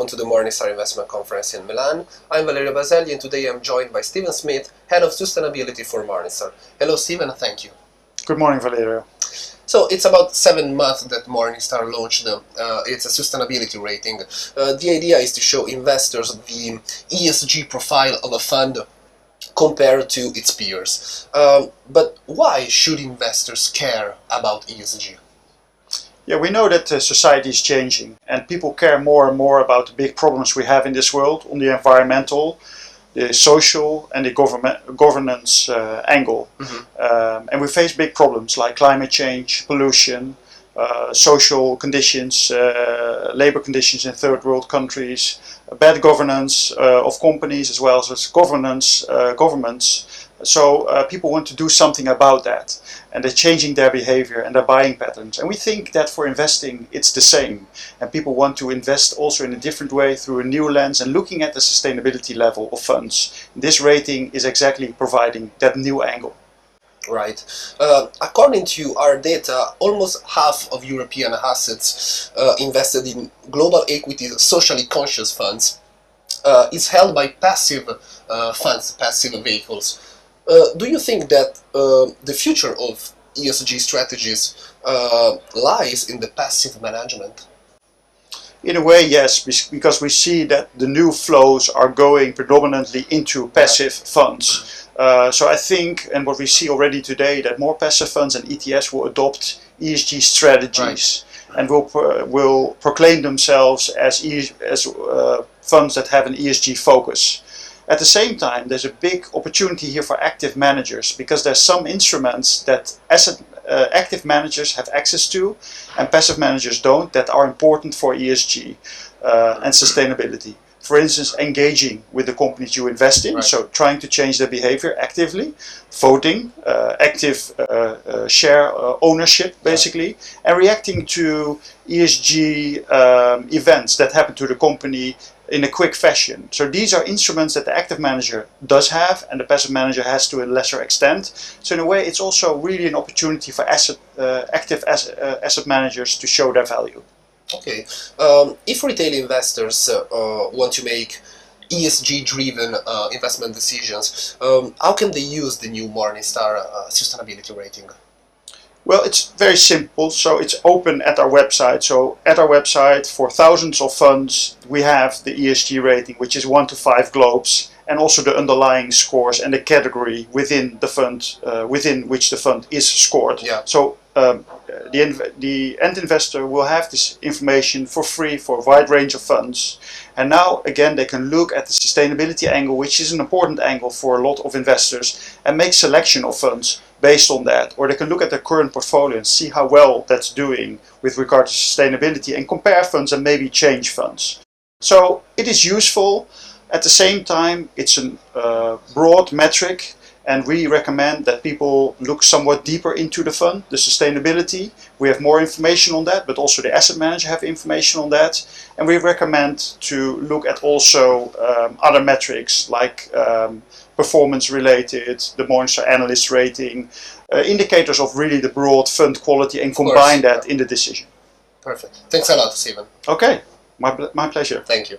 welcome to the Morningstar Investment Conference in Milan. I'm Valerio Baselli and today I'm joined by Steven Smit, Head of Sustainability for Morningstar. Hello Steven, and thank you. Good morning, Valerio. So it's about 7 months that Morningstar launched its sustainability rating. The idea is to show investors the ESG profile of a fund compared to its peers. But why should investors care about ESG? Yeah, we know that society is changing and people care more and more about the big problems we have in this world on the environmental, the social and the governance angle. And we face big problems like climate change, pollution, social conditions, labor conditions in third world countries, bad governance of companies as well as governments. So people want to do something about that, and they're changing their behavior and their buying patterns. And we think that for investing it's the same, and people want to invest also in a different way through a new lens and looking at the sustainability level of funds. This rating is exactly providing that new angle. Right. According to our data, almost half of European assets invested in global equities socially conscious funds is held by passive funds, passive vehicles. Do you think that the future of ESG strategies lies in the passive management? In a way, yes, because we see that the new flows are going predominantly into passive funds. So I think, and what we see already today, that more passive funds and ETFs will adopt ESG strategies and will proclaim themselves as funds that have an ESG focus. At the same time, there's a big opportunity here for active managers, because there's some instruments that active managers have access to and passive managers don't, that are important for ESG and sustainability. For instance, engaging with the companies you invest in, so trying to change their behavior actively, voting, active share ownership basically, and reacting to ESG events that happen to the company in a quick fashion. So these are instruments that the active manager does have and the passive manager has to a lesser extent. So in a way it's also really an opportunity for active asset managers to show their value. Okay. If retail investors want to make ESG-driven investment decisions, how can they use the new Morningstar sustainability rating? Well, it's very simple. So it's open at our website. So at our website, for thousands of funds, we have the ESG rating, which is 1 to 5 globes, and also the underlying scores and the category within the fund, within which the fund is scored. Yeah. So the end investor will have this information for free for a wide range of funds. And now again they can look at the sustainability angle, which is an important angle for a lot of investors, and make selection of funds based on that. Or they can look at their current portfolio and see how well that's doing with regard to sustainability and compare funds and maybe change funds. So it is useful. At the same time, it's a broad metric, and we recommend that people look somewhat deeper into the fund, the sustainability. We have more information on that, but also the asset manager have information on that. And we recommend to look at also other metrics like performance related, the Morningstar analyst rating, indicators of really the broad fund quality, and combine that in the decision. Perfect. Thanks a lot, Steven. Okay, my pleasure. Thank you.